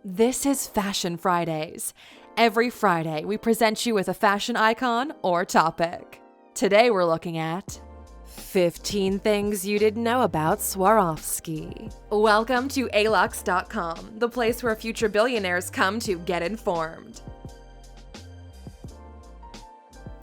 This is Fashion Fridays. Every Friday, we present you with a fashion icon or topic. Today, we're looking at 15 things you didn't know about Swarovski. Welcome to Alux.com, the place where future billionaires come to get informed.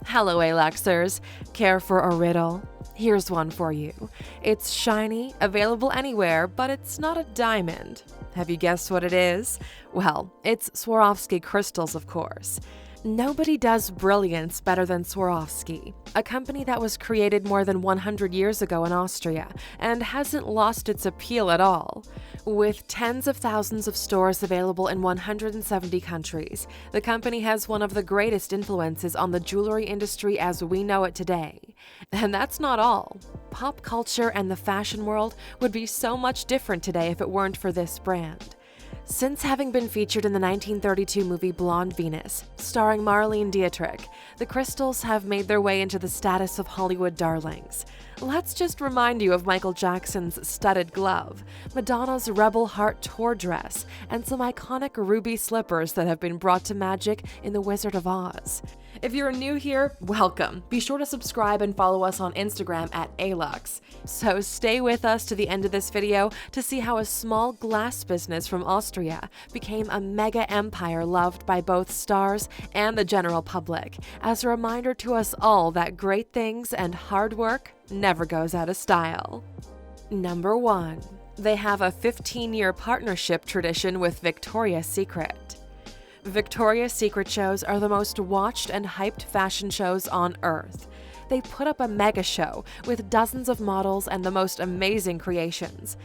Hello, Aluxers. Care for a riddle? Here's one for you. It's shiny, available anywhere, but it's not a diamond. Have you guessed what it is? Well, it's Swarovski crystals, of course. Nobody does brilliance better than Swarovski, a company that was created more than 100 years ago in Austria and hasn't lost its appeal at all. With tens of thousands of stores available in 170 countries, the company has one of the greatest influences on the jewelry industry as we know it today. And that's not all. Pop culture and the fashion world would be so much different today if it weren't for this brand. Since having been featured in the 1932 movie Blonde Venus, starring Marlene Dietrich, the crystals have made their way into the status of Hollywood darlings. Let's just remind you of Michael Jackson's studded glove, Madonna's Rebel Heart tour dress, and some iconic ruby slippers that have been brought to magic in The Wizard of Oz. If you're new here, welcome. Be sure to subscribe and follow us on Instagram at Alux. So stay with us to the end of this video to see how a small glass business from Austria became a mega empire loved by both stars and the general public, as a reminder to us all that great things and hard work never goes out of style. Number 1. They have a 15-year partnership tradition with Victoria's Secret. Victoria's Secret shows are the most watched and hyped fashion shows on Earth. They put up a mega show with dozens of models and the most amazing creations.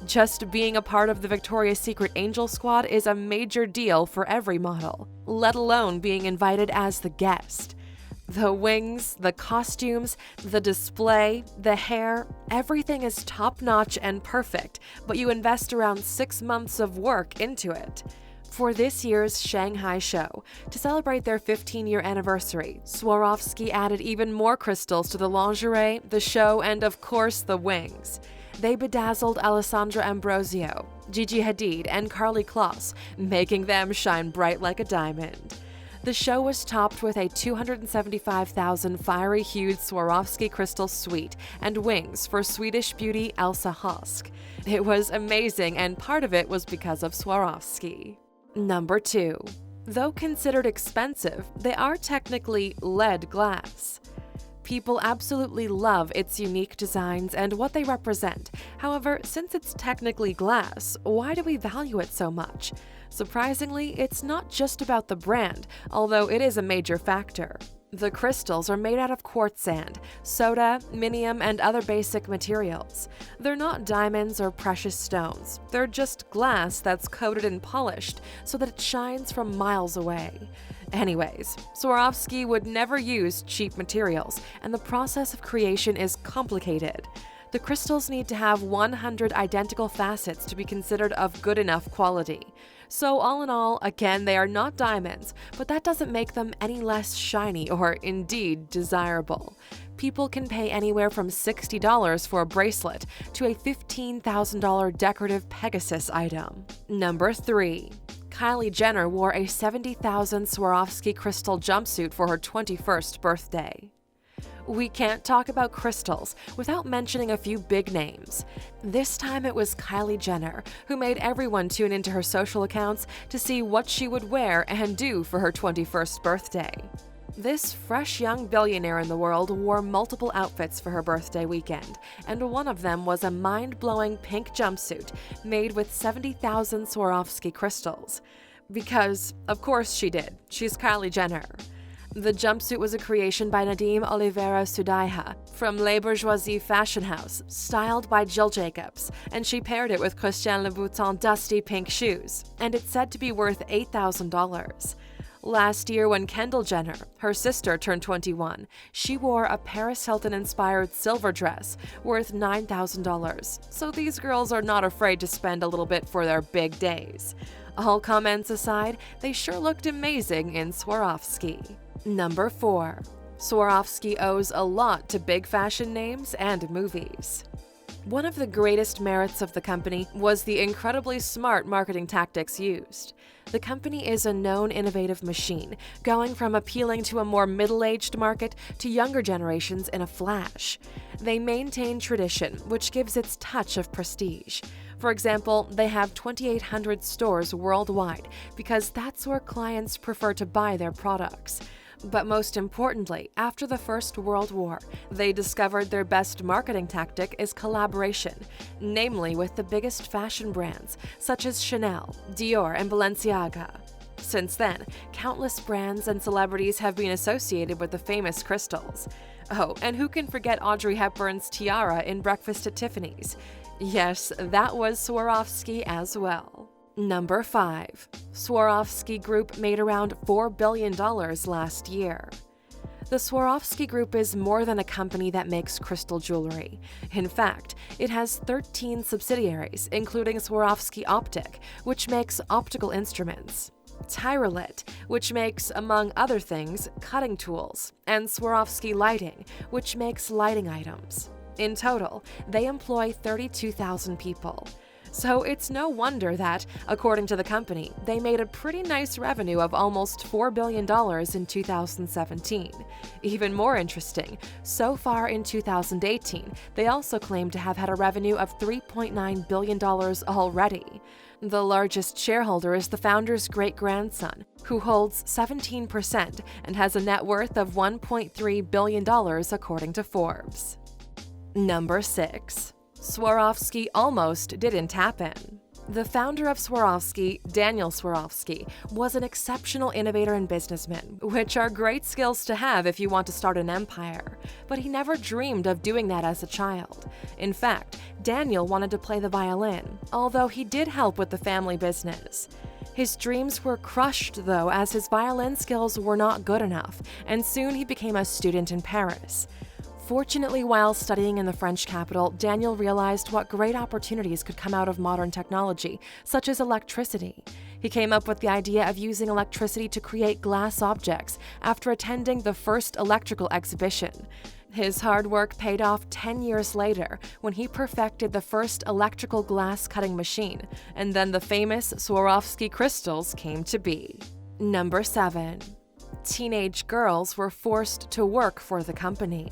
Just being a part of the Victoria's Secret Angel Squad is a major deal for every model, let alone being invited as the guest. The wings, the costumes, the display, the hair, everything is top-notch and perfect, but you invest around 6 months of work into it. For this year's Shanghai show, to celebrate their 15-year anniversary, Swarovski added even more crystals to the lingerie, the show, and of course the wings. They bedazzled Alessandra Ambrosio, Gigi Hadid, and Karlie Kloss, making them shine bright like a diamond. The show was topped with a 275,000 fiery-hued Swarovski crystal suite and wings for Swedish beauty Elsa Hosk. It was amazing, and part of it was because of Swarovski. Number 2. Though considered expensive, they are technically lead glass. People absolutely love its unique designs and what they represent. However, since it's technically glass, why do we value it so much? Surprisingly, it's not just about the brand, although it is a major factor. The crystals are made out of quartz sand, soda, minium, and other basic materials. They're not diamonds or precious stones. They're just glass that's coated and polished so that it shines from miles away. Anyways, Swarovski would never use cheap materials, and the process of creation is complicated. The crystals need to have 100 identical facets to be considered of good enough quality. So all in all, again, they are not diamonds, but that doesn't make them any less shiny or indeed desirable. People can pay anywhere from $60 for a bracelet to a $15,000 decorative Pegasus item. Number 3. Kylie Jenner wore a $70,000 Swarovski crystal jumpsuit for her 21st birthday. We can't talk about crystals without mentioning a few big names. This time it was Kylie Jenner, who made everyone tune into her social accounts to see what she would wear and do for her 21st birthday. This fresh young billionaire in the world wore multiple outfits for her birthday weekend, and one of them was a mind-blowing pink jumpsuit made with 70,000 Swarovski crystals. Because, of course she did. She's Kylie Jenner. The jumpsuit was a creation by Nadim Oliveira Sudaiha from Le Bourgeoisie Fashion House, styled by Jill Jacobs, and she paired it with Christian Louboutin dusty pink shoes, and it's said to be worth $8,000. Last year, when Kendall Jenner, her sister, turned 21, she wore a Paris Hilton-inspired silver dress worth $9,000, so these girls are not afraid to spend a little bit for their big days. All comments aside, they sure looked amazing in Swarovski. Number 4. Swarovski owes a lot to big fashion names and movies. One of the greatest merits of the company was the incredibly smart marketing tactics used. The company is a known innovative machine, going from appealing to a more middle-aged market to younger generations in a flash. They maintain tradition, which gives its touch of prestige. For example, they have 2,800 stores worldwide because that's where clients prefer to buy their products. But most importantly, after the First World War, they discovered their best marketing tactic is collaboration, namely with the biggest fashion brands such as Chanel, Dior, and Balenciaga. Since then, countless brands and celebrities have been associated with the famous crystals. Oh, and who can forget Audrey Hepburn's tiara in Breakfast at Tiffany's? Yes, that was Swarovski as well. Number 5. Swarovski Group made around $4 billion last year. The Swarovski Group is more than a company that makes crystal jewelry. In fact, it has 13 subsidiaries, including Swarovski Optic, which makes optical instruments, Tyrolit, which makes, among other things, cutting tools, and Swarovski Lighting, which makes lighting items. In total, they employ 32,000 people. So it's no wonder that, according to the company, they made a pretty nice revenue of almost $4 billion in 2017. Even more interesting, so far in 2018, they also claim to have had a revenue of $3.9 billion already. The largest shareholder is the founder's great-grandson, who holds 17% and has a net worth of $1.3 billion according to Forbes. Number 6. Swarovski almost didn't happen. The founder of Swarovski, Daniel Swarovski, was an exceptional innovator and businessman, which are great skills to have if you want to start an empire. But he never dreamed of doing that as a child. In fact, Daniel wanted to play the violin, although he did help with the family business. His dreams were crushed, though, as his violin skills were not good enough, and soon he became a student in Paris. Fortunately, while studying in the French capital, Daniel realized what great opportunities could come out of modern technology, such as electricity. He came up with the idea of using electricity to create glass objects after attending the first electrical exhibition. His hard work paid off 10 years later when he perfected the first electrical glass cutting machine, and then the famous Swarovski crystals came to be. Number 7. Teenage girls were forced to work for the company.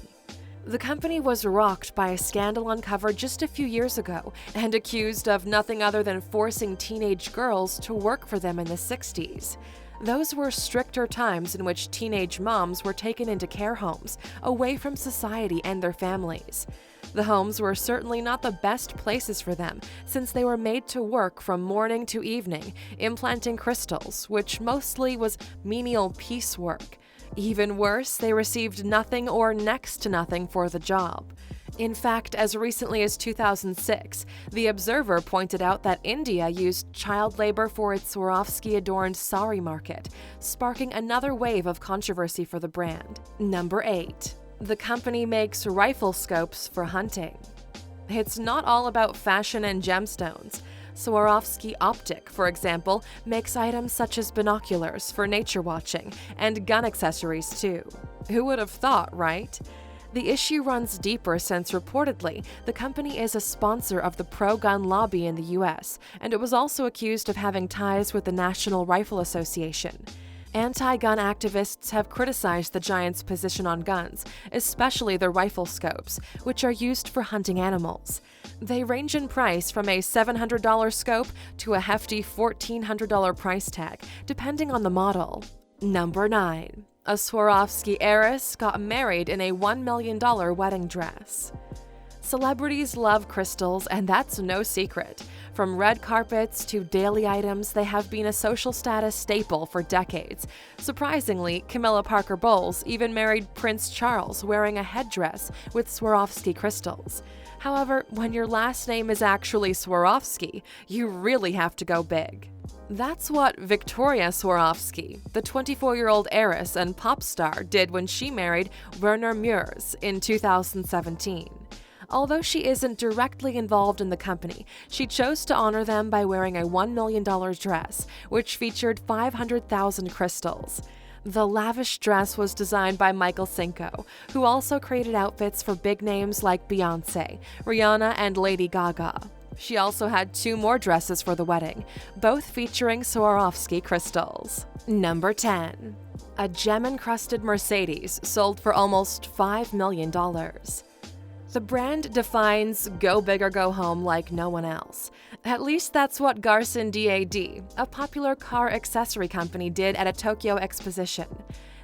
The company was rocked by a scandal uncovered just a few years ago and accused of nothing other than forcing teenage girls to work for them in the 60s. Those were stricter times in which teenage moms were taken into care homes, away from society and their families. The homes were certainly not the best places for them, since they were made to work from morning to evening, implanting crystals, which mostly was menial piecework. Even worse, they received nothing or next to nothing for the job. In fact, as recently as 2006, The Observer pointed out that India used child labor for its Swarovski-adorned sari market, sparking another wave of controversy for the brand. Number 8. The company makes rifle scopes for hunting. It's not all about fashion and gemstones. Swarovski Optic, for example, makes items such as binoculars for nature watching and gun accessories too. Who would have thought, right? The issue runs deeper since reportedly the company is a sponsor of the pro-gun lobby in the US, and it was also accused of having ties with the National Rifle Association. Anti-gun activists have criticized the giant's position on guns, especially the rifle scopes, which are used for hunting animals. They range in price from a $700 scope to a hefty $1,400 price tag, depending on the model. Number 9. A Swarovski heiress got married in a $1 million wedding dress. Celebrities love crystals, and that's no secret. From red carpets to daily items, they have been a social status staple for decades. Surprisingly, Camilla Parker Bowles even married Prince Charles wearing a headdress with Swarovski crystals. However, when your last name is actually Swarovski, you really have to go big. That's what Victoria Swarovski, the 24-year-old heiress and pop star, did when she married Werner Meurs in 2017. Although she isn't directly involved in the company, she chose to honor them by wearing a $1 million dress, which featured 500,000 crystals. The lavish dress was designed by Michael Cinco, who also created outfits for big names like Beyoncé, Rihanna, and Lady Gaga. She also had 2 more dresses for the wedding, both featuring Swarovski crystals. Number 10. A gem-encrusted Mercedes sold for almost $5 million. The brand defines go big or go home like no one else. At least that's what Garçon Dad, a popular car accessory company, did at a Tokyo exposition.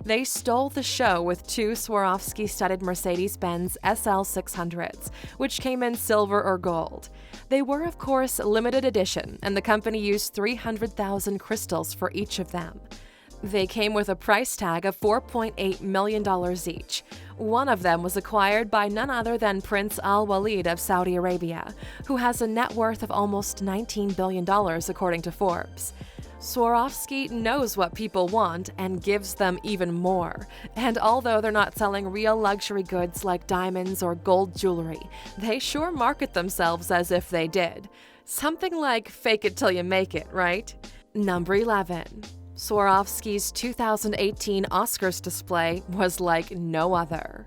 They stole the show with 2 Swarovski-studded Mercedes-Benz SL 600s, which came in silver or gold. They were, of course, limited edition, and the company used 300,000 crystals for each of them. They came with a price tag of $4.8 million each. One of them was acquired by none other than Prince Al Walid of Saudi Arabia, who has a net worth of almost $19 billion according to Forbes. Swarovski knows what people want and gives them even more. And although they're not selling real luxury goods like diamonds or gold jewelry, they sure market themselves as if they did. Something like fake it till you make it, right? Number 11. Swarovski's 2018 Oscars display was like no other.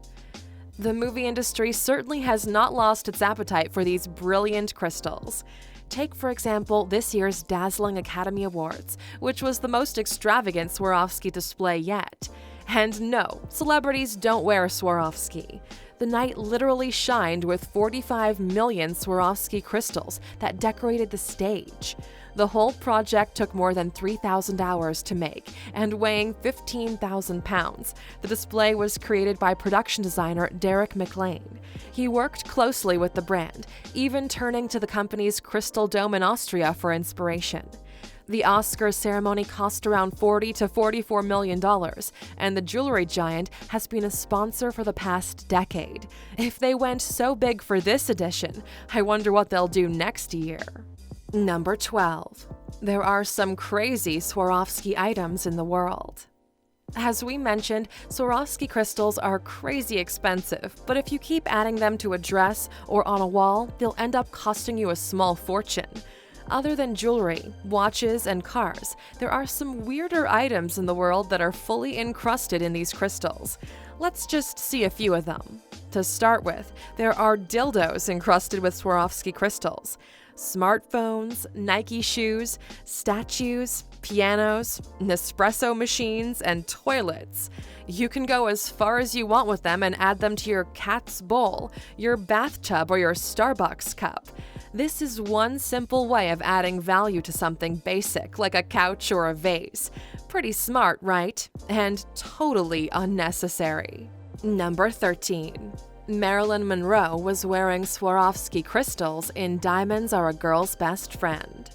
The movie industry certainly has not lost its appetite for these brilliant crystals. Take, for example, this year's dazzling Academy Awards, which was the most extravagant Swarovski display yet. And no, celebrities don't wear Swarovski. The night literally shined with 45 million Swarovski crystals that decorated the stage. The whole project took more than 3,000 hours to make, and weighing 15,000 pounds. The display was created by production designer Derek McLean. He worked closely with the brand, even turning to the company's Crystal Dome in Austria for inspiration. The Oscar ceremony cost around $40 to $44 million, and the jewelry giant has been a sponsor for the past decade. If they went so big for this edition, I wonder what they'll do next year. Number 12. There are some crazy Swarovski items in the world. As we mentioned, Swarovski crystals are crazy expensive, but if you keep adding them to a dress or on a wall, they'll end up costing you a small fortune. Other than jewelry, watches, and cars, there are some weirder items in the world that are fully encrusted in these crystals. Let's just see a few of them. To start with, there are dildos encrusted with Swarovski crystals. Smartphones, Nike shoes, statues, pianos, Nespresso machines, and toilets. You can go as far as you want with them and add them to your cat's bowl, your bathtub, or your Starbucks cup. This is one simple way of adding value to something basic, like a couch or a vase. Pretty smart, right? And totally unnecessary. Number 13. Marilyn Monroe was wearing Swarovski crystals in Diamonds Are a Girl's Best Friend.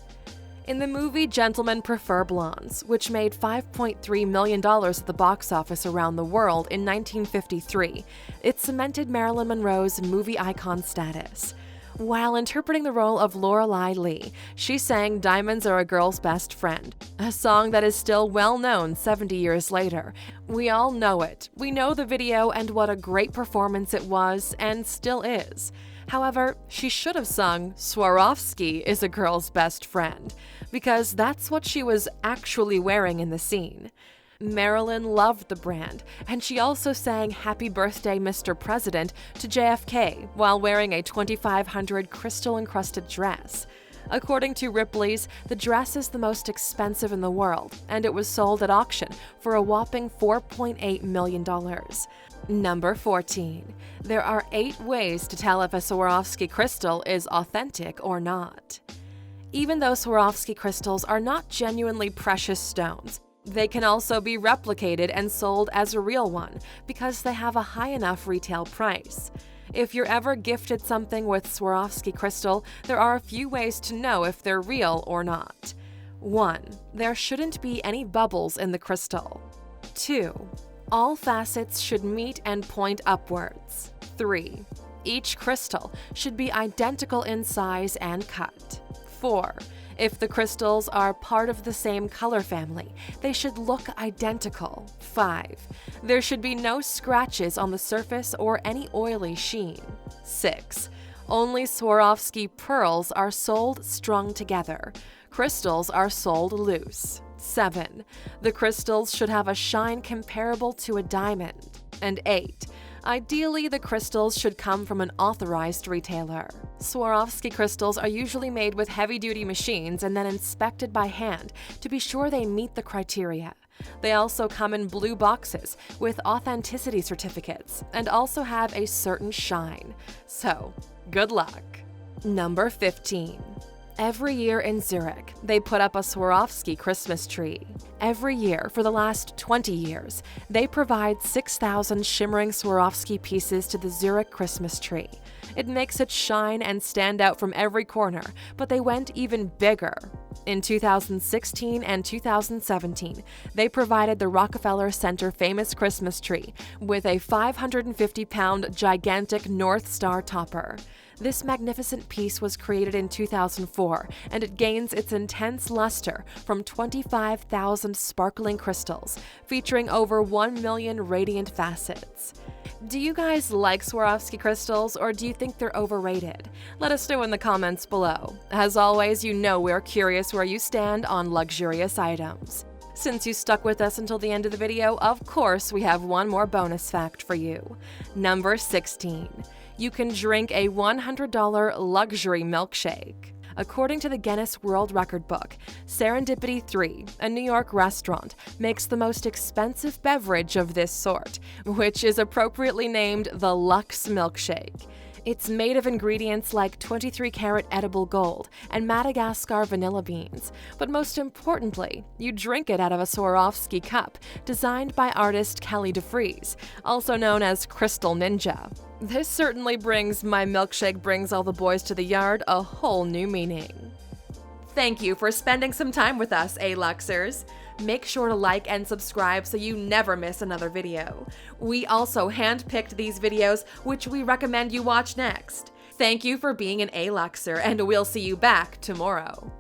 In the movie Gentlemen Prefer Blondes, which made $5.3 million at the box office around the world in 1953, it cemented Marilyn Monroe's movie icon status. While interpreting the role of Lorelei Lee, she sang Diamonds Are a Girl's Best Friend, a song that is still well known 70 years later. We all know it. We know the video and what a great performance it was and still is. However, she should have sung Swarovski is a Girl's Best Friend, because that's what she was actually wearing in the scene. Marilyn loved the brand, and she also sang Happy Birthday, Mr. President to JFK while wearing a 2,500 crystal-encrusted dress. According to Ripley's, the dress is the most expensive in the world, and it was sold at auction for a whopping $4.8 million. Number 14. There are 8 ways to tell if a Swarovski crystal is authentic or not. Even though Swarovski crystals are not genuinely precious stones, they can also be replicated and sold as a real one because they have a high enough retail price. If you're ever gifted something with Swarovski crystal, there are a few ways to know if they're real or not. 1. There shouldn't be any bubbles in the crystal. 2. All facets should meet and point upwards. 3. Each crystal should be identical in size and cut. 4. If the crystals are part of the same color family, they should look identical. 5. There should be no scratches on the surface or any oily sheen. 6. Only Swarovski pearls are sold strung together. Crystals are sold loose. 7. The crystals should have a shine comparable to a diamond. And 8. Ideally, the crystals should come from an authorized retailer. Swarovski crystals are usually made with heavy-duty machines and then inspected by hand to be sure they meet the criteria. They also come in blue boxes with authenticity certificates and also have a certain shine. So, good luck. Number 15. Every year in Zurich, they put up a Swarovski Christmas tree. Every year for the last 20 years, they provide 6,000 shimmering Swarovski pieces to the Zurich Christmas tree. It makes it shine and stand out from every corner, but they went even bigger. In 2016 and 2017, they provided the Rockefeller Center famous Christmas tree with a 550-pound gigantic North Star topper. This magnificent piece was created in 2004, and it gains its intense luster from 25,000 sparkling crystals, featuring over 1 million radiant facets. Do you guys like Swarovski crystals, or do you think they're overrated? Let us know in the comments below. As always, you know we're curious where you stand on luxurious items. Since you stuck with us until the end of the video, of course we have one more bonus fact for you. Number 16. You can drink a $100 luxury milkshake. According to the Guinness World Record book, Serendipity 3, a New York restaurant, makes the most expensive beverage of this sort, which is appropriately named the Lux Milkshake. It's made of ingredients like 23-karat edible gold and Madagascar vanilla beans, but most importantly, you drink it out of a Swarovski cup designed by artist Kelly DeFries, also known as Crystal Ninja. This certainly brings "My milkshake brings all the boys to the yard" a whole new meaning. Thank you for spending some time with us, Aluxers. Make sure to like and subscribe so you never miss another video. We also handpicked these videos, which we recommend you watch next. Thank you for being an Aluxer, and we'll see you back tomorrow.